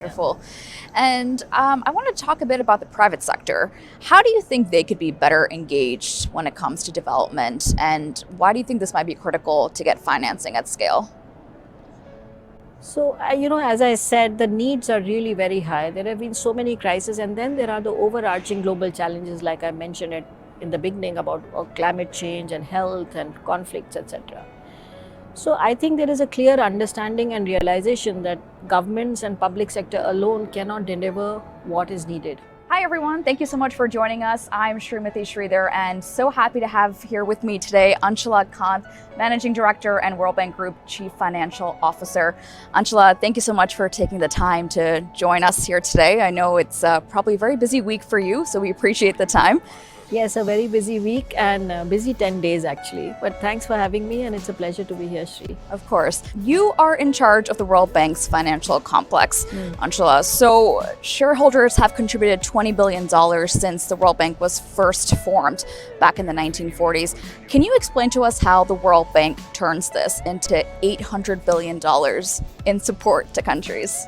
Wonderful. And I want to talk a bit about the private sector. How do you think they could be better engaged when it comes to development? And why do you think this might be critical to get financing at scale? So, as I said, the needs are really very high. There have been so many crises, and then there are the overarching global challenges, like I mentioned it in the beginning about climate change and health and conflicts, etc. So, I think there is a clear understanding and realization that governments and public sector alone cannot deliver what is needed. Hi, everyone. Thank you so much for joining us. I'm Srimati Sridhar, and so happy to have here with me today Anshula Kant, Managing Director and World Bank Group Chief Financial Officer. Anshula, thank you so much for taking the time to join us here today. I know it's probably a very busy week for you, so we appreciate the time. Yes, a very busy week and busy 10 days actually. But thanks for having me, and it's a pleasure to be here, Sri. Of course. You are in charge of the World Bank's financial complex, Anshula. So shareholders have contributed $20 billion since the World Bank was first formed back in the 1940s. Can you explain to us how the World Bank turns this into $800 billion in support to countries?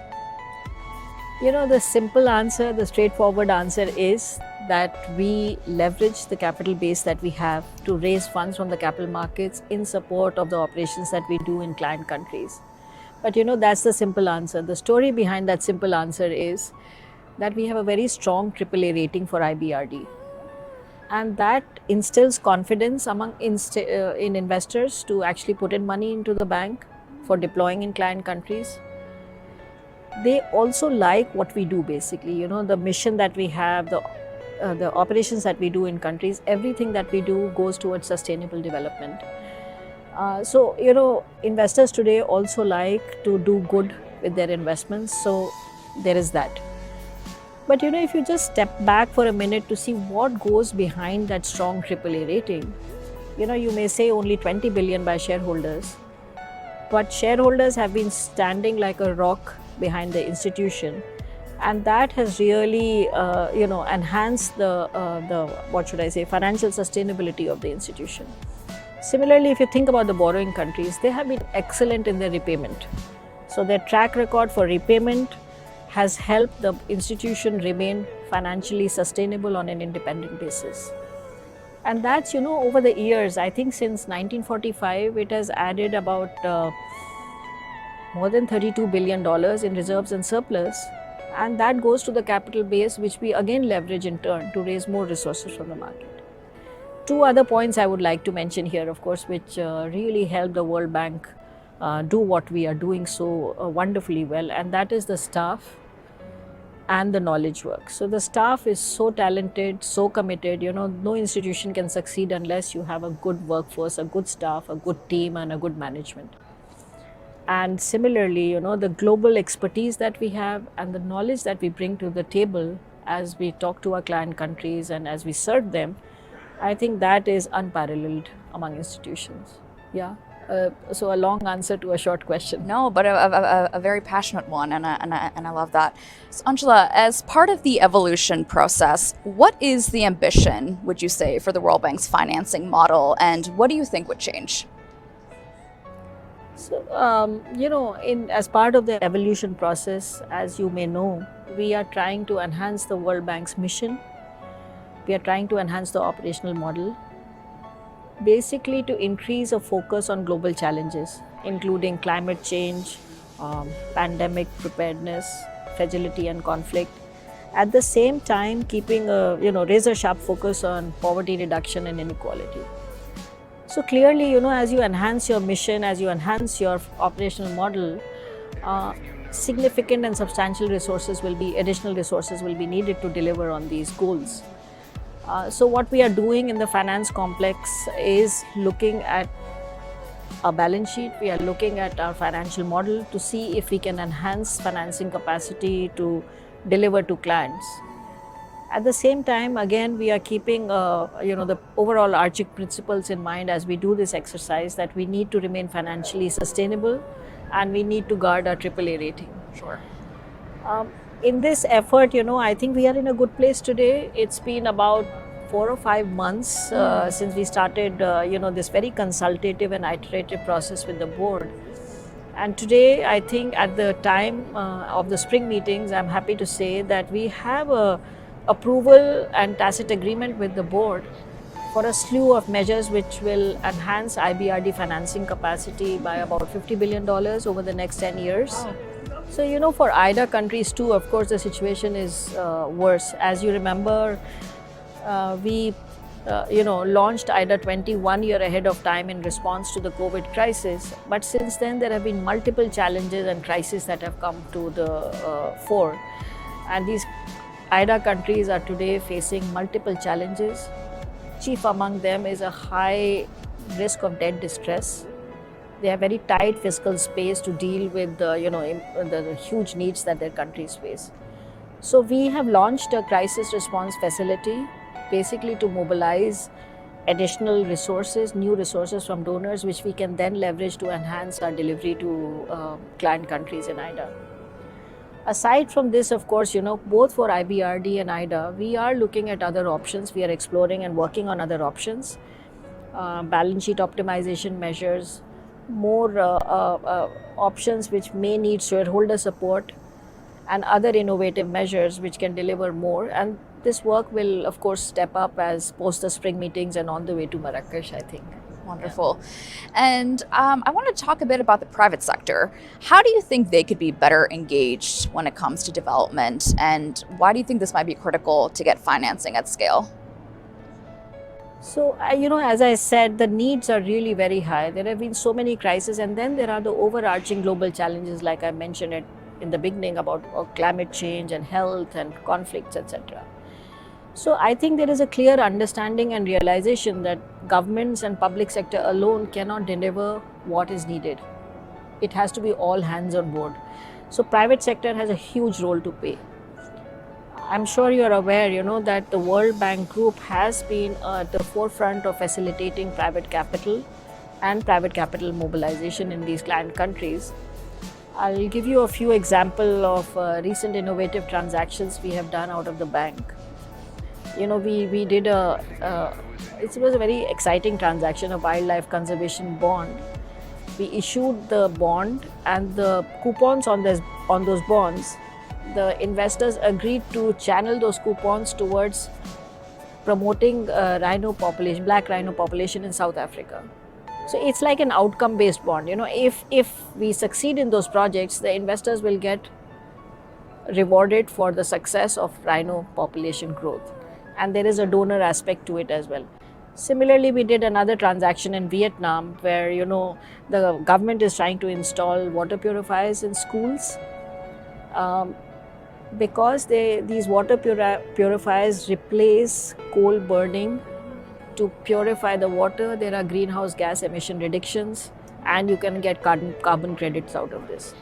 The simple answer, the straightforward answer is that we leverage the capital base that we have to raise funds from the capital markets in support of the operations that we do in client countries. But that's the simple answer. The story behind that simple answer is that we have a very strong AAA rating for IBRD. And that instills confidence among in investors to actually put in money into the bank for deploying in client countries. They also like what we do basically, the mission that we have, the operations that we do in countries, everything that we do goes towards sustainable development. So, investors today also like to do good with their investments. So, there is that. But, if you just step back for a minute to see what goes behind that strong AAA rating, you may say only 20 billion by shareholders. But shareholders have been standing like a rock behind the institution. And that has really, enhanced the financial sustainability of the institution. Similarly, if you think about the borrowing countries, they have been excellent in their repayment. So their track record for repayment has helped the institution remain financially sustainable on an independent basis. And that's, over the years, I think since 1945, it has added about more than $32 billion in reserves and surplus. And that goes to the capital base, which we again leverage in turn to raise more resources from the market. Two other points I would like to mention here, of course, which really help the World Bank do what we are doing so wonderfully well, and that is the staff and the knowledge work. So the staff is so talented, so committed. No institution can succeed unless you have a good workforce, a good staff, a good team, and a good management. And similarly, the global expertise that we have and the knowledge that we bring to the table as we talk to our client countries and as we serve them, I think that is unparalleled among institutions. Yeah. So a long answer to a short question. No, but a very passionate one, and I love that. So Anshula, as part of the evolution process, what is the ambition, would you say, for the World Bank's financing model, and what do you think would change? So, as part of the evolution process, as you may know, we are trying to enhance the World Bank's mission. We are trying to enhance the operational model, basically to increase a focus on global challenges, including climate change, pandemic preparedness, fragility and conflict. At the same time, keeping a razor-sharp focus on poverty reduction and inequality. So clearly, as you enhance your mission, as you enhance your operational model, significant and substantial additional resources will be needed to deliver on these goals. So what we are doing in the finance complex is looking at our balance sheet. We are looking at our financial model to see if we can enhance financing capacity to deliver to clients. At the same time, again, we are keeping the overall arching principles in mind as we do this exercise, that we need to remain financially sustainable and we need to guard our AAA rating. Sure. In this effort, I think we are in a good place today. It's been about 4 or 5 months since we started, this very consultative and iterative process with the board. And today, I think at the time of the spring meetings, I'm happy to say that we have a approval and tacit agreement with the board for a slew of measures which will enhance IBRD financing capacity by about $50 billion over the next 10 years. So, for IDA countries too, of course, the situation is worse. As you remember, we launched IDA 21 year ahead of time in response to the COVID crisis. But since then, there have been multiple challenges and crises that have come to the fore. And these IDA countries are today facing multiple challenges. Chief among them is a high risk of debt distress. They have very tight fiscal space to deal with the huge needs that their countries face. So we have launched a crisis response facility, basically to mobilize additional resources, new resources from donors, which we can then leverage to enhance our delivery to client countries in IDA. Aside from this, of course, both for IBRD and IDA, we are looking at other options. We are exploring and working on other options, balance sheet optimization measures, more options which may need shareholder support, and other innovative measures which can deliver more. And this work will, of course, step up as post the spring meetings and on the way to Marrakesh, I think. Wonderful. And I want to talk a bit about the private sector. How do you think they could be better engaged when it comes to development? And why do you think this might be critical to get financing at scale? So, as I said, the needs are really very high. There have been so many crises, and then there are the overarching global challenges, like I mentioned it in the beginning, about climate change and health and conflicts, etc. So I think there is a clear understanding and realization that governments and public sector alone cannot deliver what is needed. It has to be all hands on board. So private sector has a huge role to play. I'm sure you're aware, that the World Bank Group has been at the forefront of facilitating private capital and private capital mobilization in these client countries. I'll give you a few examples of recent innovative transactions we have done out of the bank. We did it was a very exciting transaction, a wildlife conservation bond. We issued the bond, and the coupons on those bonds, the investors agreed to channel those coupons towards promoting black rhino population in South Africa. So it's like an outcome-based bond. If we succeed in those projects, the investors will get rewarded for the success of rhino population growth. And there is a donor aspect to it as well. Similarly, we did another transaction in Vietnam where, the government is trying to install water purifiers in schools. Because these water purifiers replace coal burning to purify the water, there are greenhouse gas emission reductions, and you can get carbon credits out of this.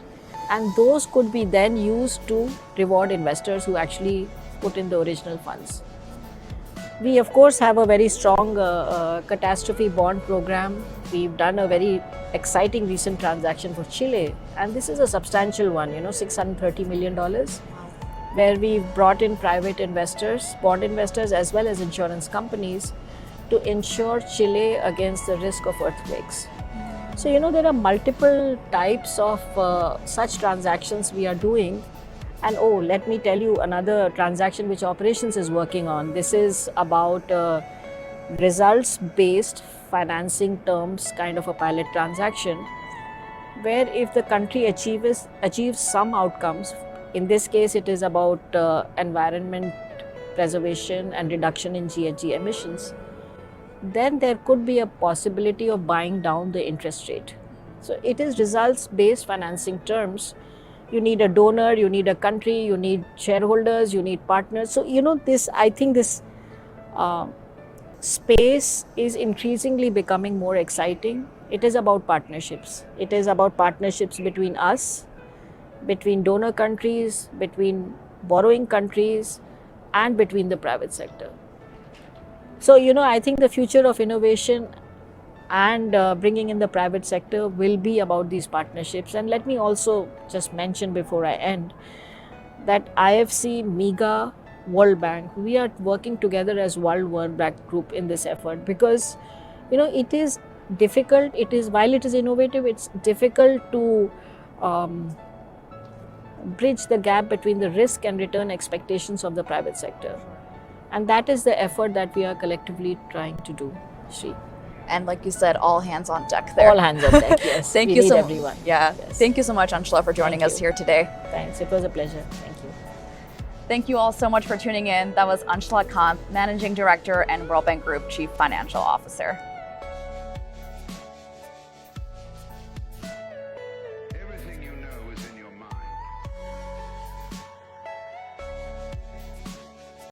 And those could be then used to reward investors who actually put in the original funds. We, of course, have a very strong catastrophe bond program. We've done a very exciting recent transaction for Chile, and this is a substantial one, $630 million, where we've brought in private investors, bond investors, as well as insurance companies to insure Chile against the risk of earthquakes. So, there are multiple types of such transactions we are doing. And let me tell you another transaction which operations is working on. This is about results-based financing terms, kind of a pilot transaction, where if the country achieves some outcomes, in this case it is about environment preservation and reduction in GHG emissions, then there could be a possibility of buying down the interest rate. So it is results-based financing terms. You need a donor, you need a country, you need shareholders, you need partners. So, I think this space is increasingly becoming more exciting. It is about partnerships. It is about partnerships between us, between donor countries, between borrowing countries, and between the private sector. So, I think the future of innovation and bringing in the private sector will be about these partnerships. And let me also just mention before I end that IFC, MEGA, World Bank, we are working together as World Bank Group in this effort, because it is difficult it is, while it is innovative, it's difficult to bridge the gap between the risk and return expectations of the private sector. And that is the effort that we are collectively trying to do, Sri. And like you said, all hands on deck there. All hands on deck, yes. Thank we you need so everyone. Yeah. Yes. Thank you so much, Anshula, for joining us here today. Thanks. It was a pleasure. Thank you. Thank you all so much for tuning in. That was Anshula Kant, Managing Director and World Bank Group Chief Financial Officer.